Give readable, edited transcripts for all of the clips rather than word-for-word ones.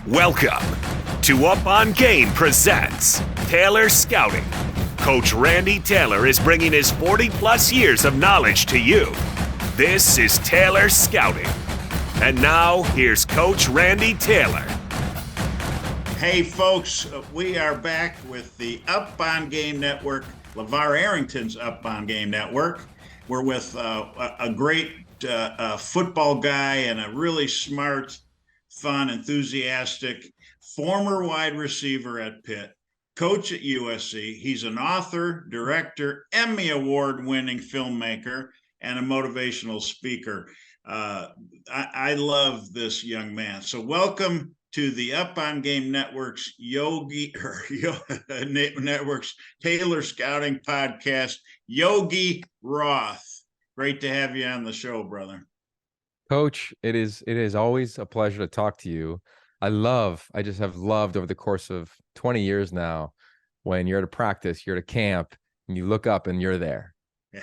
Welcome to Up on Game presents Taylor Scouting. Coach Randy Taylor is bringing his 40-plus years of knowledge to you. This is Taylor Scouting. And now, here's Coach Randy Taylor. Hey, folks, we are back with the Up on Game Network, LeVar Arrington's Up on Game Network. We're with a great football guy and a really smart, fun, enthusiastic former wide receiver at Pitt, coach at USC. He's an author, director, Emmy Award-winning filmmaker, and a motivational speaker. I love this young man. So welcome to the Up on Game Network's Network's Taylor Scouting Podcast, Yogi Roth. Great to have you on the show, brother. Coach, it is always a pleasure to talk to you. I just have loved over the course of 20 years now, when you're at a practice, you're at a camp, and you look up and you're there.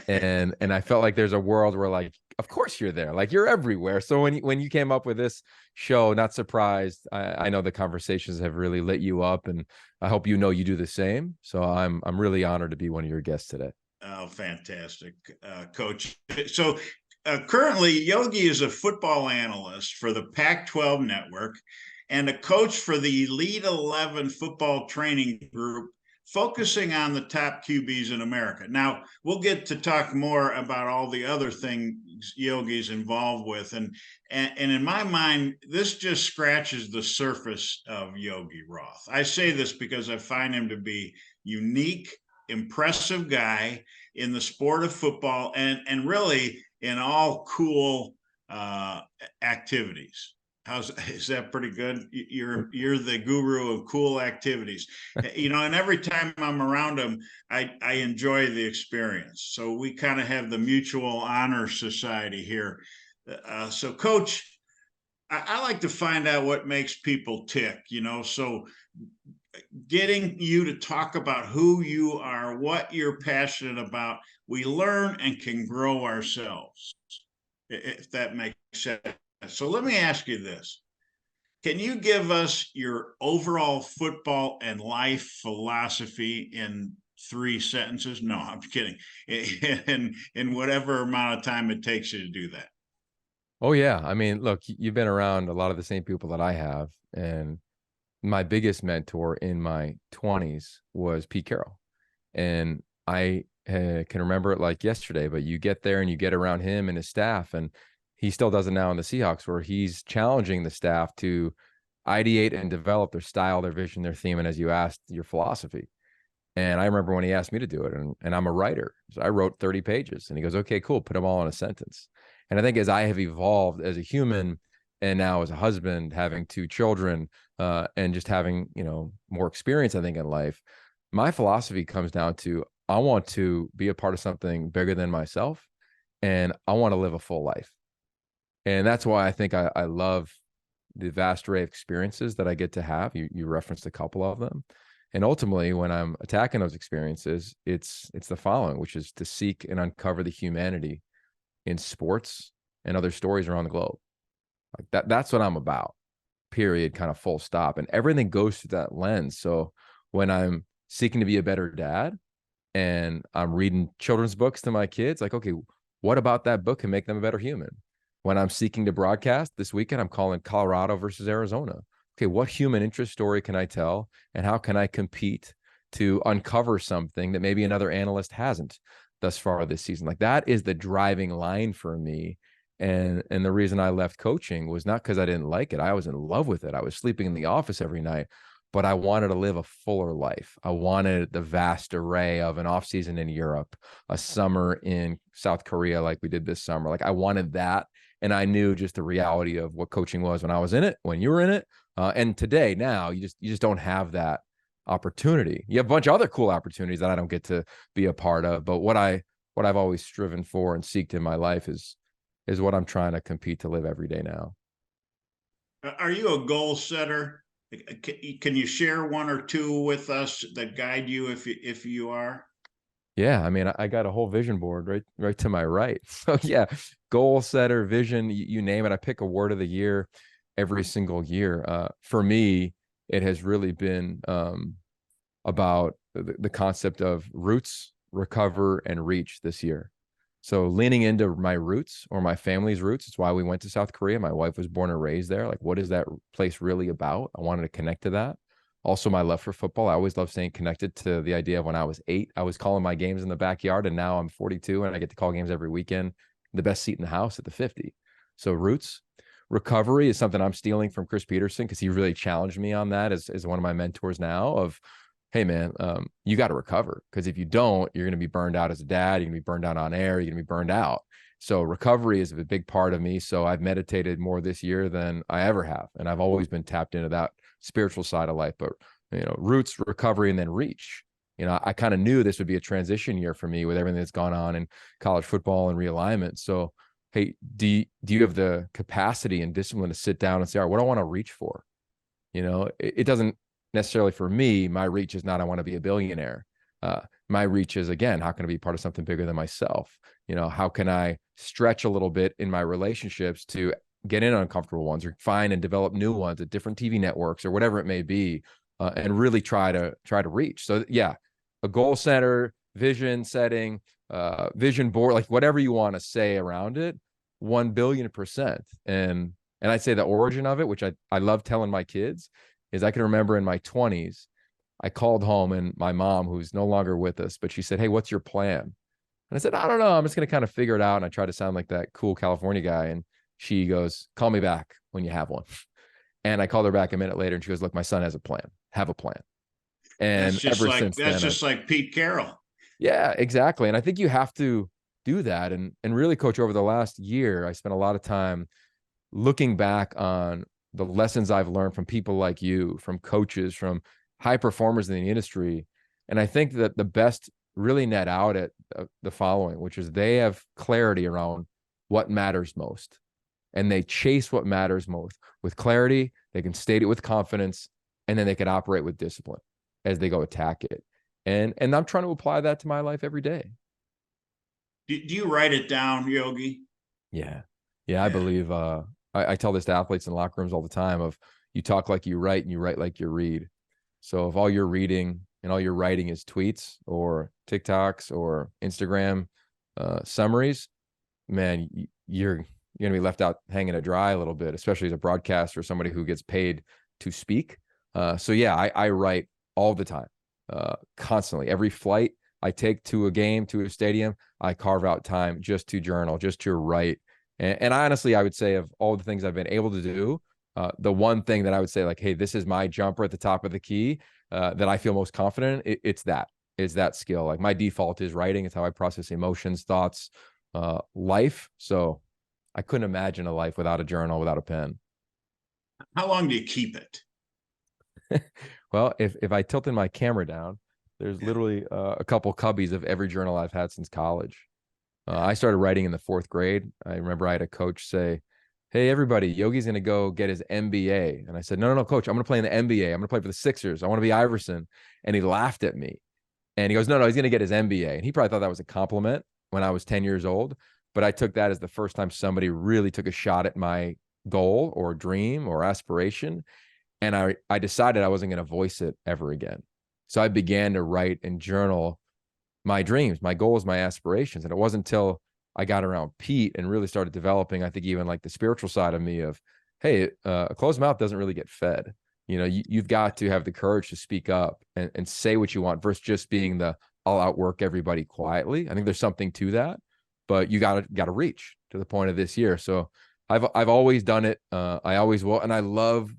And I felt like there's a world where, like, of course you're there, like you're everywhere. So when you came up with this show, not surprised. I know the conversations have really lit you up, and I hope you do the same. So I'm really honored to be one of your guests today. Oh, fantastic, Coach. So currently, Yogi is a football analyst for the Pac-12 network and a coach for the Elite 11 football training group, focusing on the top QBs in America. Now, we'll get to talk more about all the other things Yogi's involved with. And in my mind, this just scratches the surface of Yogi Roth. I say this because I find him to be unique, impressive guy in the sport of football and really in all cool activities. Is that pretty good? You're the guru of cool activities, and every time I'm around him, I enjoy the experience. So we kind of have the mutual honor society here. So Coach, I like to find out what makes people tick, so getting you to talk about who you are, what you're passionate about, we learn and can grow ourselves, if that makes sense. So let me ask you this. Can you give us your overall football and life philosophy in 3 sentences? No, I'm kidding. In whatever amount of time it takes you to do that. Oh, yeah. I mean, look, you've been around a lot of the same people that I have. And my biggest mentor in my 20s was Pete Carroll. And I can remember it like yesterday, but you get there and you get around him and his staff, and he still does it now in the Seahawks, where he's challenging the staff to ideate and develop their style, their vision, their theme, and, as you asked, your philosophy. And I remember when he asked me to do it, and I'm a writer, so I wrote 30 pages, and he goes, okay, cool, put them all in a sentence. And I think as I have evolved as a human, and now as a husband, having 2 children, and just having, more experience, I think, in life, my philosophy comes down to, I want to be a part of something bigger than myself, and I want to live a full life. And that's why I think I love the vast array of experiences that I get to have. You referenced a couple of them. And ultimately, when I'm attacking those experiences, it's the following, which is to seek and uncover the humanity in sports and other stories around the globe. Like that's what I'm about, period, kind of full stop. And everything goes through that lens. So when I'm seeking to be a better dad and I'm reading children's books to my kids, like, okay, what about that book can make them a better human? When I'm seeking to broadcast this weekend, I'm calling Colorado versus Arizona. Okay, what human interest story can I tell, and how can I compete to uncover something that maybe another analyst hasn't thus far this season? Like, that is the driving line for me. And the reason I left coaching was not because I didn't like it. I was in love with it. I was sleeping in the office every night, but I wanted to live a fuller life. I wanted the vast array of an off season in Europe, a summer in South Korea like we did this summer. Like, I wanted that. And I knew just the reality of what coaching was when I was in it, when you were in it. And today, now, you just don't have that opportunity. You have a bunch of other cool opportunities that I don't get to be a part of. But what I've always striven for and seeked in my life is what I'm trying to compete to live every day now. Are you a goal setter? Can you share 1 or 2 with us that guide you if you are? Yeah, I mean, I got a whole vision board right to my right. So yeah, goal setter, vision, you name it. I pick a word of the year. every single year. For me, it has really been about the concept of roots, recover, and reach this year. So leaning into my roots or my family's roots. It's why we went to South Korea. My wife was born and raised there. Like, what is that place really about? I wanted to connect to that. Also, my love for football. I always love staying connected to the idea of when I was 8, I was calling my games in the backyard, and now I'm 42 and I get to call games every weekend. The best seat in the house at the 50. So roots. Recovery is something I'm stealing from Chris Peterson, because he really challenged me on that as one of my mentors now of, hey man, you got to recover, because if you don't, you're going to be burned out as a dad. You're going to be burned out on air. You're going to be burned out. So recovery is a big part of me. So I've meditated more this year than I ever have. And I've always been tapped into that spiritual side of life, but roots, recovery, and then reach. I kind of knew this would be a transition year for me with everything that's gone on in college football and realignment. So, hey, do you have the capacity and discipline to sit down and say, all right, what do I want to reach for? It doesn't necessarily, for me, my reach is not, I want to be a billionaire. My reach is, again, how can I be part of something bigger than myself? How can I stretch a little bit in my relationships to get in uncomfortable ones, or find and develop new ones at different TV networks or whatever it may be, and really try to reach. So yeah, a goal center, vision setting, vision board, like whatever you want to say around it, 1,000,000,000%. And I'd say the origin of it, which I love telling my kids, is I can remember in my 20s, I called home, and my mom, who's no longer with us, but she said, hey, what's your plan? And I said, I don't know. I'm just going to kind of figure it out. And I try to sound like that cool California guy. And she goes, call me back when you have one. And I called her back a minute later, and she goes, look, my son has a plan. Have a plan. And that's just like Pete Carroll. Yeah, exactly. And I think you have to do that. And really, Coach, over the last year, I spent a lot of time looking back on the lessons I've learned from people like you, from coaches, from high performers in the industry. And I think that the best really net out at the following, which is they have clarity around what matters most, and they chase what matters most with clarity. They can state it with confidence, and then they can operate with discipline as they go attack it. And I'm trying to apply that to my life every day. Do you write it down, Yogi? Yeah. I believe, I tell this to athletes in locker rooms all the time of, you talk like you write, and you write like you read. So if all you're reading and all you're writing is tweets or TikToks or Instagram summaries, man, you're going to be left out hanging to dry a little bit, especially as a broadcaster or somebody who gets paid to speak. So yeah, I write all the time, constantly. Every flight I take to a game, to a stadium, I carve out time just to journal, just to write. And honestly, I would say, of all the things I've been able to do, the one thing that I would say, like, hey, this is my jumper at the top of the key that I feel most confident in, it's that skill. Like, my default is writing. It's how I process emotions, thoughts, life. So I couldn't imagine a life without a journal, without a pen. How long do you keep it? Well, if I tilted my camera down, there's literally a couple cubbies of every journal I've had since college. I started writing in the 4th grade. I remember I had a coach say, hey, everybody, Yogi's going to go get his MBA. And I said, no, coach, I'm going to play in the NBA. I'm going to play for the Sixers. I want to be Iverson. And he laughed at me. And he goes, no, he's going to get his MBA. And he probably thought that was a compliment when I was 10 years old. But I took that as the first time somebody really took a shot at my goal or dream or aspiration. And I decided I wasn't going to voice it ever again. So I began to write and journal my dreams, my goals, my aspirations. And it wasn't until I got around Pete and really started developing, I think, even like the spiritual side of me of, hey, a closed mouth doesn't really get fed. You've got to have the courage to speak up and say what you want versus just being the I'll outwork everybody quietly. I think there's something to that, but you got to reach to the point of this year. So I've always done it. I always will. And I love,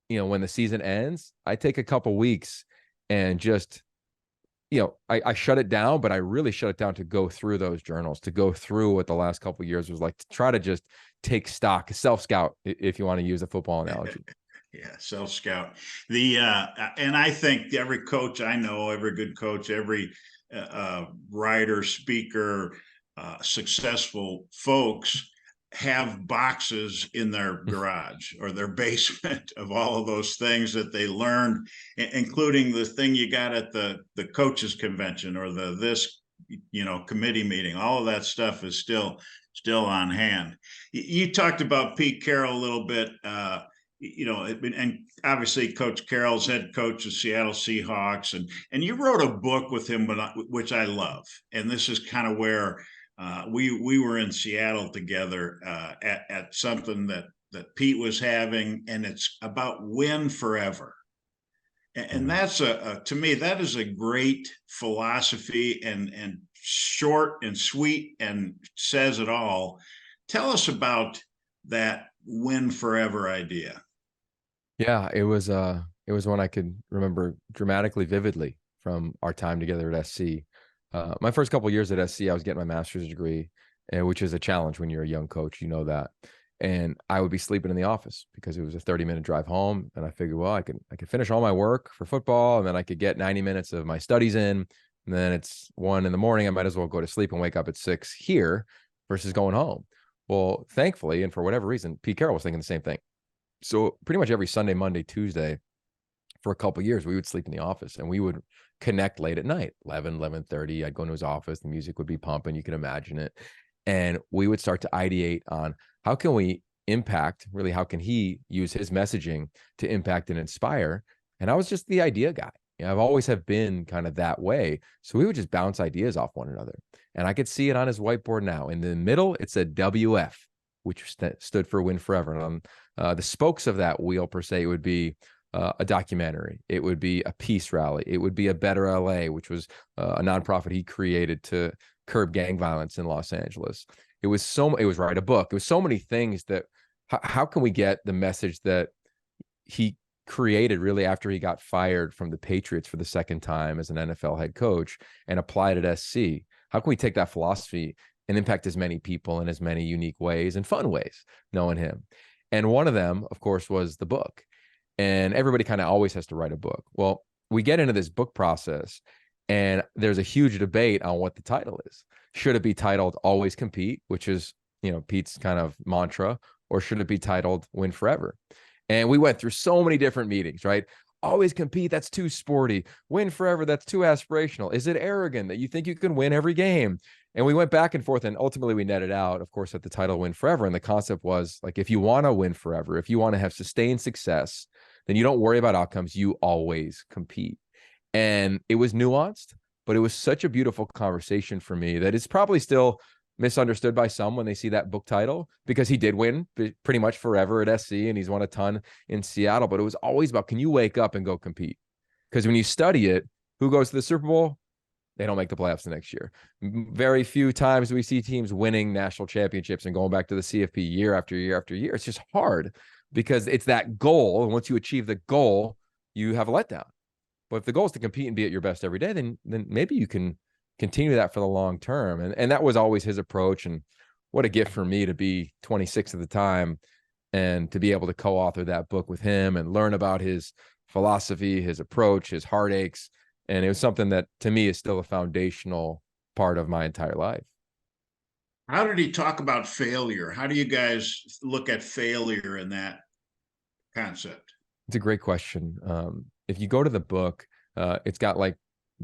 when the season ends, I take a couple weeks and just, I shut it down, but I really shut it down to go through those journals, to go through what the last couple of years was like, to try to just take stock, self-scout, if you want to use a football analogy. Yeah, self-scout. And I think every coach I know, every good coach, every writer, speaker, successful folks have boxes in their garage or their basement of all of those things that they learned, including the thing you got at the coaches convention or this committee meeting. All of that stuff is still on hand. You talked about Pete Carroll a little bit. and obviously Coach Carroll's head coach of Seattle Seahawks, and you wrote a book with him, which I love. And this is kind of where we were in Seattle together at something that Pete was having, and it's about win forever. And that's to me, that is a great philosophy, and short and sweet and says it all. Tell us about that win forever idea. Yeah, it was one I could remember dramatically vividly from our time together at SC. My first couple of years at SC, I was getting my master's degree, which is a challenge when you're a young coach, you know that. And I would be sleeping in the office because it was a 30-minute drive home. And I figured, well, I could finish all my work for football, and then I could get 90 minutes of my studies in. And then it's 1 a.m. I might as well go to sleep and wake up at 6 here versus going home. Well, thankfully, and for whatever reason, Pete Carroll was thinking the same thing. So pretty much every Sunday, Monday, Tuesday, for a couple of years, we would sleep in the office, and we would connect late at night, 11:30. I'd go into his office. The music would be pumping. You can imagine it. And we would start to ideate on how can we impact, really, how can he use his messaging to impact and inspire? And I was just the idea guy. I've always have been kind of that way. So we would just bounce ideas off one another. And I could see it on his whiteboard now. In the middle, it said WF, which stood for Win Forever. And on the spokes of that wheel, per se, it would be a documentary. It would be a peace rally. It would be a Better LA, which was a nonprofit he created to curb gang violence in Los Angeles. It was write a book. It was so many things that how can we get the message that he created really after he got fired from the Patriots for the second time as an NFL head coach and applied at SC? How can we take that philosophy and impact as many people in as many unique ways and fun ways, knowing him? And one of them, of course, was the book. And everybody kind of always has to write a book. Well, we get into this book process, and there's a huge debate on what the title is. Should it be titled Always Compete, which is, Pete's kind of mantra, or should it be titled Win Forever? And we went through so many different meetings, right? Always compete, that's too sporty. Win forever, that's too aspirational. Is it arrogant that you think you can win every game? And we went back and forth, and ultimately we netted out, of course, at the title Win Forever. And the concept was, like, if you want to win forever, if you want to have sustained success, then you don't worry about outcomes, you always compete. And it was nuanced, but it was such a beautiful conversation for me that it's probably still misunderstood by some when they see that book title, because he did win pretty much forever at SC, and he's won a ton in Seattle. But it was always about, can you wake up and go compete? Because when you study it, who goes to the Super Bowl? They don't make the playoffs the next year. Very few times we see teams winning national championships and going back to the CFP year after year after year. It's just hard because it's that goal. And once you achieve the goal, you have a letdown. But if the goal is to compete and be at your best every day, then maybe you can continue that for the long term. And that was always his approach. And what a gift for me to be 26 at the time and to be able to co-author that book with him and learn about his philosophy, his approach, his heartaches. And it was something that to me is still a foundational part of my entire life. How did he talk about failure? How do you guys look at failure in that concept? It's a great question. If you go to the book, it's got like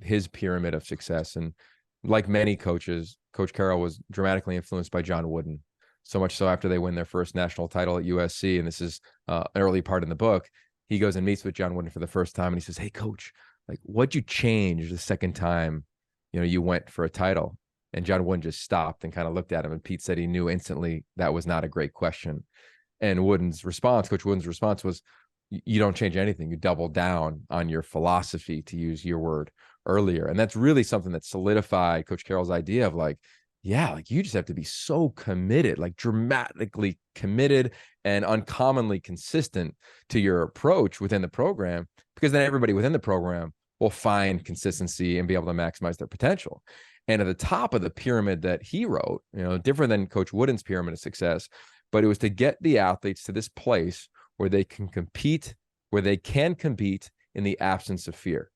his pyramid of success. And like many coaches, Coach Carroll was dramatically influenced by John Wooden. So much so after they win their first national title at USC, and this is an early part in the book, he goes and meets with John Wooden for the first time. And he says, "Hey, coach, like, what'd you change the second time, you went for a title?" And John Wooden just stopped and kind of looked at him. And Pete said he knew instantly that was not a great question. And Coach Wooden's response was, "You don't change anything. You double down on your philosophy," to use your word earlier. And that's really something that solidified Coach Carroll's idea of like, yeah, like you just have to be so committed, like dramatically committed and uncommonly consistent to your approach within the program, because then everybody within the program will find consistency and be able to maximize their potential. And at the top of the pyramid that he wrote, different than Coach Wooden's pyramid of success, but it was to get the athletes to this place where they can compete in the absence of fear,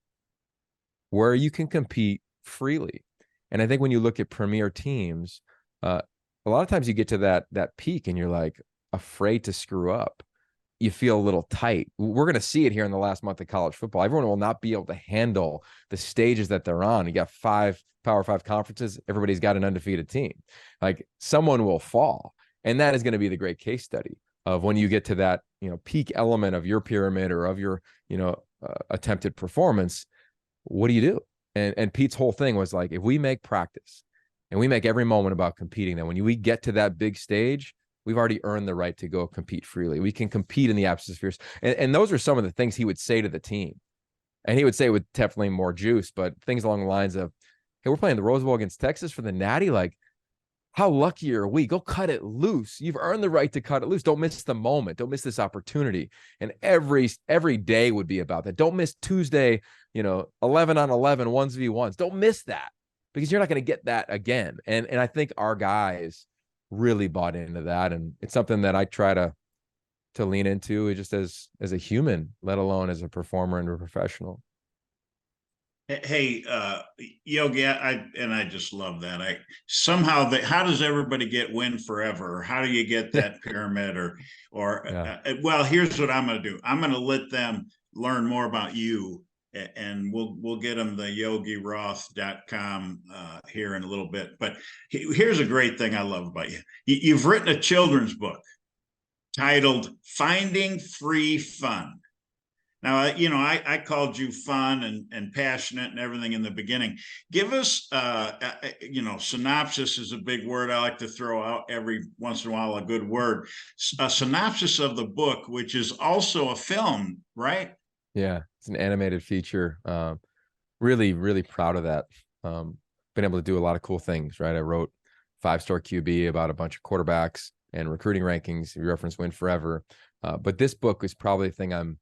where you can compete freely. And I think when you look at premier teams, a lot of times you get to that peak and you're like afraid to screw up. You feel a little tight. We're going to see it here in the last month of college football. Everyone will not be able to handle the stages that they're on. You got 5 Power 5 conferences. Everybody's got an undefeated team. Like, someone will fall. And that is going to be the great case study of when you get to that, peak element of your pyramid or of your, attempted performance, what do you do? And Pete's whole thing was like, if we make practice and we make every moment about competing, then when we get to that big stage, we've already earned the right to go compete freely. We can compete in the absence of fears. And those are some of the things he would say to the team. And he would say with definitely more juice, but things along the lines of, hey, we're playing the Rose Bowl against Texas for the Natty. Like, how lucky are we? Go cut it loose. You've earned the right to cut it loose. Don't miss the moment. Don't miss this opportunity. And every day would be about that. Don't miss Tuesday, 11 on 11, 1v1s. Don't miss that, because you're not going to get that again. And I think our guys really bought into that. And it's something that I try to lean into just as a human, let alone as a performer and a professional. Hey, Yogi, I just love that. How does everybody get win forever? Or how do you get that pyramid well, here's what I'm going to do. I'm going to let them learn more about you, and we'll get them the yogiroth.com here in a little bit. But here's a great thing I love about you. You've written a children's book titled Finding Free Fun. Now, I called you fun and passionate and everything in the beginning. Give us, synopsis is a big word I like to throw out every once in a while, a good word. A synopsis of the book, which is also a film, right? Yeah, it's an animated feature. Really, really proud of that. Been able to do a lot of cool things, right? I wrote 5-Star QB about a bunch of quarterbacks and recruiting rankings. You reference Win Forever. But this book is probably the thing I'm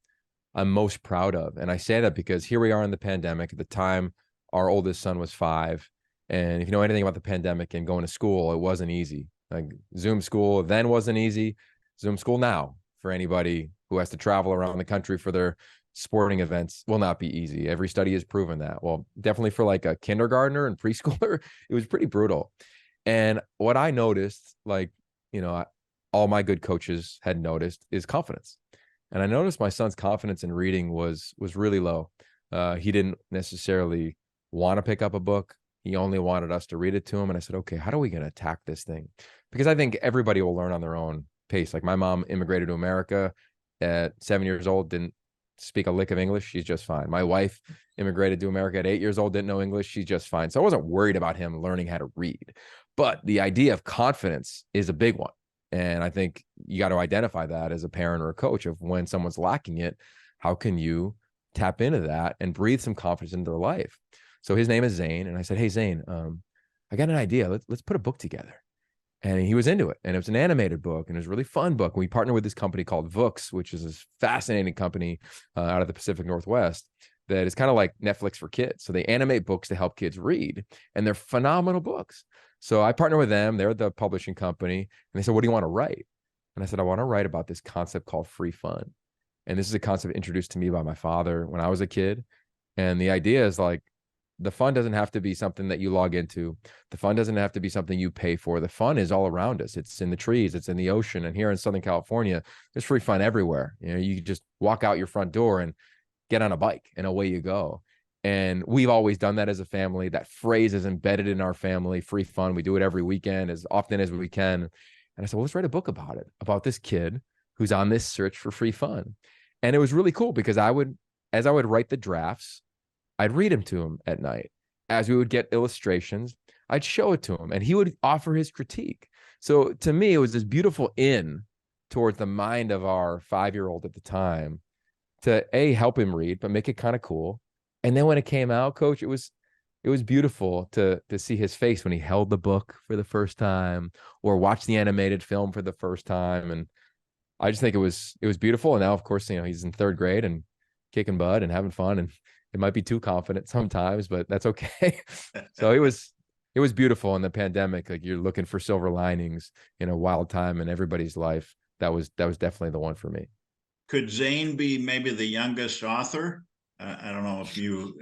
most proud of. And I say that because here we are in the pandemic. At the time, our oldest son was 5. And if you know anything about the pandemic and going to school, it wasn't easy. Like Zoom school then wasn't easy. Zoom school now for anybody who has to travel around the country for their sporting events will not be easy. Every study has proven that. Well, definitely for like a kindergartner and preschooler, it was pretty brutal. And what I noticed, all my good coaches had noticed, is confidence. And I noticed my son's confidence in reading was really low. He didn't necessarily want to pick up a book. He only wanted us to read it to him. And I said, okay, how are we going to attack this thing? Because I think everybody will learn on their own pace. Like my mom immigrated to America at 7 years old, didn't speak a lick of English. She's just fine. My wife immigrated to America at 8 years old, didn't know English. She's just fine. So I wasn't worried about him learning how to read. But the idea of confidence is a big one. And I think you got to identify that as a parent or a coach of when someone's lacking it, how can you tap into that and breathe some confidence into their life? So his name is Zane. And I said, hey, Zane, I got an idea. Let's put a book together. And he was into it. And it was an animated book, and it was a really fun book. And we partnered with this company called Vooks, which is this fascinating company out of the Pacific Northwest that is kind of like Netflix for kids. So they animate books to help kids read, and they're phenomenal books. So I partnered with them. They're the publishing company. And they said, what do you want to write? And I said, I want to write about this concept called free fun. And this is a concept introduced to me by my father when I was a kid. And the idea is like, the fun doesn't have to be something that you log into. The fun doesn't have to be something you pay for. The fun is all around us. It's in the trees. It's in the ocean. And here in Southern California, there's free fun everywhere. You just walk out your front door and get on a bike and away you go. And we've always done that as a family. That phrase is embedded in our family, free fun. We do it every weekend as often as we can. And I said, well, let's write a book about it, about this kid who's on this search for free fun. And it was really cool because as I would write the drafts, I'd read them to him at night. As we would get illustrations, I'd show it to him and he would offer his critique. So to me, it was this beautiful in towards the mind of our 5-year-old at the time to help him read, but make it kind of cool. And then when it came out, Coach, it was beautiful to see his face when he held the book for the first time or watched the animated film for the first time. And I just think it was beautiful. And now, of course, he's in 3rd grade and kicking butt and having fun. And it might be too confident sometimes, but that's okay. So it was beautiful in the pandemic. Like you're looking for silver linings in a wild time in everybody's life. That was definitely the one for me. Could Zane be maybe the youngest author? I don't know if you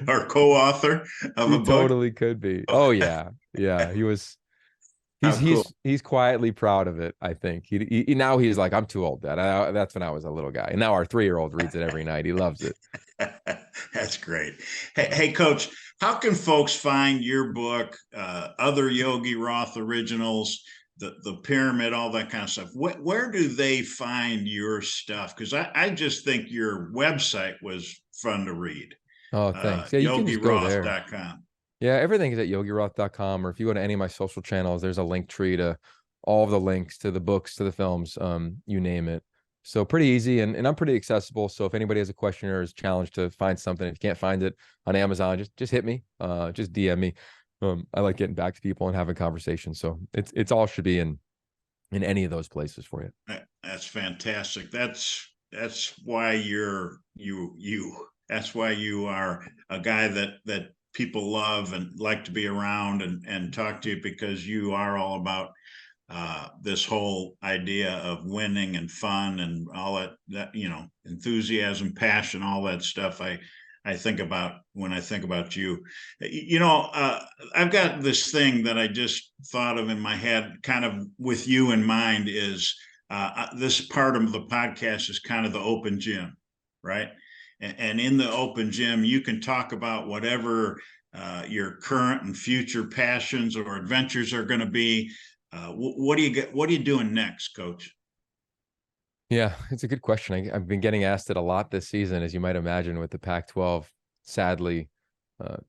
are co-author of a book. Totally could be. Oh yeah. Yeah. He's quietly proud of it. I think he now he's like, I'm too old. That's when I was a little guy. And now our 3-year-old reads it every night. He loves it. That's great. Hey, Coach, how can folks find your book, other Yogi Roth originals, the pyramid, all that kind of stuff. Where do they find your stuff? Because I just think your website was fun to read. Oh, thanks. Yeah, you can just go there. YogiRoth.com. Yeah, everything is at yogiroth.com, or if you go to any of my social channels, there's a link tree to all of the links to the books, to the films, you name it. So pretty easy, and I'm pretty accessible. So if anybody has a question or is challenged to find something, if you can't find it on Amazon, just hit me, just DM me. I like getting back to people and having conversations. So it's all should be in any of those places for you. That's fantastic. That's why you're you. That's why you are a guy that people love and like to be around and talk to you, because you are all about this whole idea of winning and fun and all that, enthusiasm, passion, all that stuff. I think about when I think about you. I've got this thing that I just thought of in my head, kind of with you in mind, is this part of the podcast is kind of the open gym, right? And in the open gym, you can talk about whatever your current and future passions or adventures are going to be. What are you doing next, Coach? Yeah, it's a good question. I've been getting asked it a lot this season, as you might imagine, with the Pac-12 sadly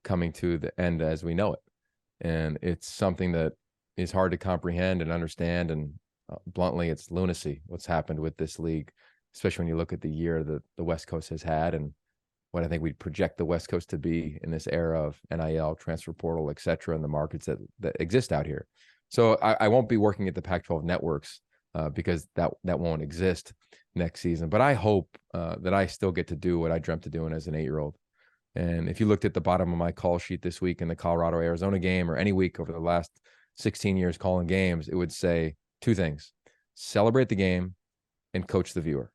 coming to the end as we know it. And it's something that is hard to comprehend and understand. And bluntly, it's lunacy what's happened with this league, especially when you look at the year that the West Coast has had and what I think we'd project the West Coast to be in this era of NIL, transfer portal, et cetera, and the markets that exist out here. So I won't be working at the Pac-12 networks because that won't exist next season. But I hope that I still get to do what I dreamt of doing as an 8-year-old. And if you looked at the bottom of my call sheet this week in the Colorado-Arizona game, or any week over the last 16 years calling games, it would say two things: celebrate the game and coach the viewer.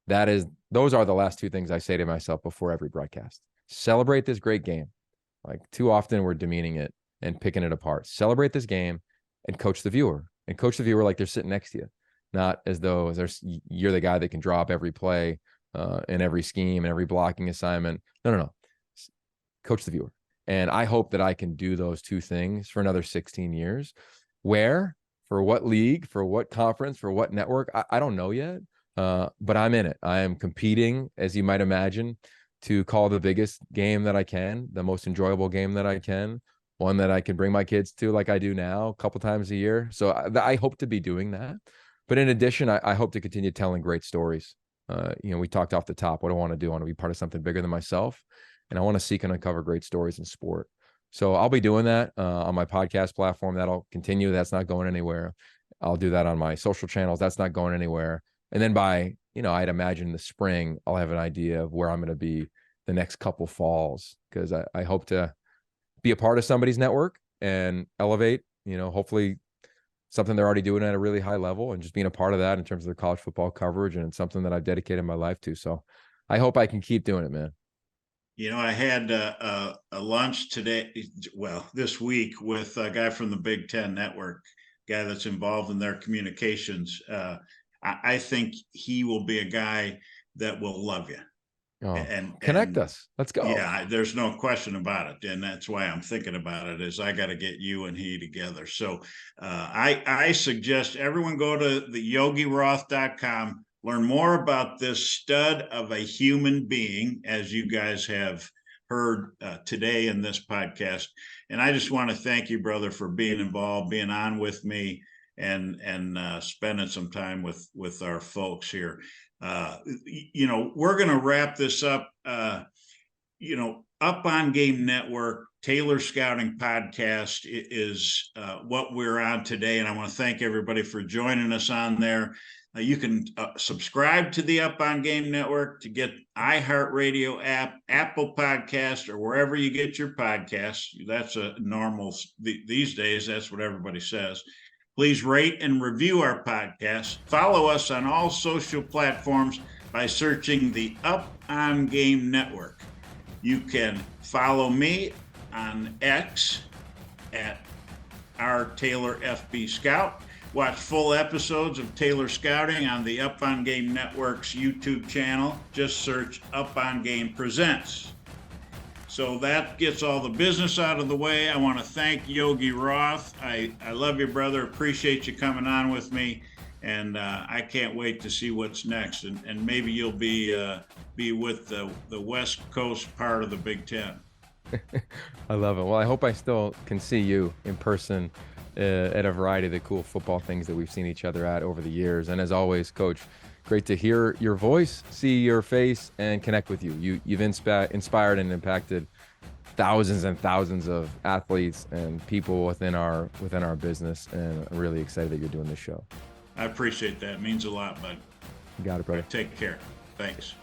Those are the last two things I say to myself before every broadcast. Celebrate this great game. Like, too often we're demeaning it and picking it apart. Celebrate this game and coach the viewer. And coach the viewer like they're sitting next to you, not as though you're the guy that can drop every play and every scheme and every blocking assignment. No. Coach the viewer. And I hope that I can do those two things for another 16 years. Where, for what league, for what conference, for what network, I don't know yet. But I'm in it. I am competing, as you might imagine, to call the biggest game that I can, the most enjoyable game that I can, one that I can bring my kids to like I do now a couple times a year. So I hope to be doing that. But in addition, I hope to continue telling great stories. We talked off the top. What do I want to do? I want to be part of something bigger than myself. And I want to seek and uncover great stories in sport. So I'll be doing that on my podcast platform. That'll continue. That's not going anywhere. I'll do that on my social channels. That's not going anywhere. And then by, I'd imagine the spring, I'll have an idea of where I'm going to be the next couple falls, because I hope to be a part of somebody's network and elevate, hopefully something they're already doing at a really high level, and just being a part of that in terms of the college football coverage, and it's something that I've dedicated my life to. So I hope I can keep doing it, man. I had a lunch this week with a guy from the Big Ten Network, guy that's involved in their communications. I think he will be a guy that will love you. Oh, and connect us. Let's go. Yeah, there's no question about it. And that's why I'm thinking about it, is I got to get you and he together. So I suggest everyone go to the yogiroth.com, learn more about this stud of a human being, as you guys have heard today in this podcast. And I just want to thank you, brother, for being involved, being on with me, and spending some time with our folks here. We're going to wrap this up. Up on Game Network, Taylor Scouting Podcast is what we're on today. And I want to thank everybody for joining us on there. You can subscribe to the Up on Game Network to get iHeartRadio app, Apple Podcast, or wherever you get your podcasts. That's a normal these days. That's what everybody says. Please rate and review our podcast. Follow us on all social platforms by searching the Up on Game Network. You can follow me on X at @RTaylorFBScout. Watch full episodes of Taylor Scouting on the Up on Game Network's YouTube channel. Just search Up on Game Presents. So that gets all the business out of the way. I want to thank Yogi Roth. I love you, brother. Appreciate you coming on with me. And I can't wait to see what's next. And maybe you'll be with the West Coast part of the Big Ten. I love it. Well, I hope I still can see you in person at a variety of the cool football things that we've seen each other at over the years. And as always, Coach, great to hear your voice, see your face, and connect with you. You've inspired and impacted thousands and thousands of athletes and people within our business. And I'm really excited that you're doing this show. I appreciate that. It means a lot, bud. You got it, brother. Take care. Thanks.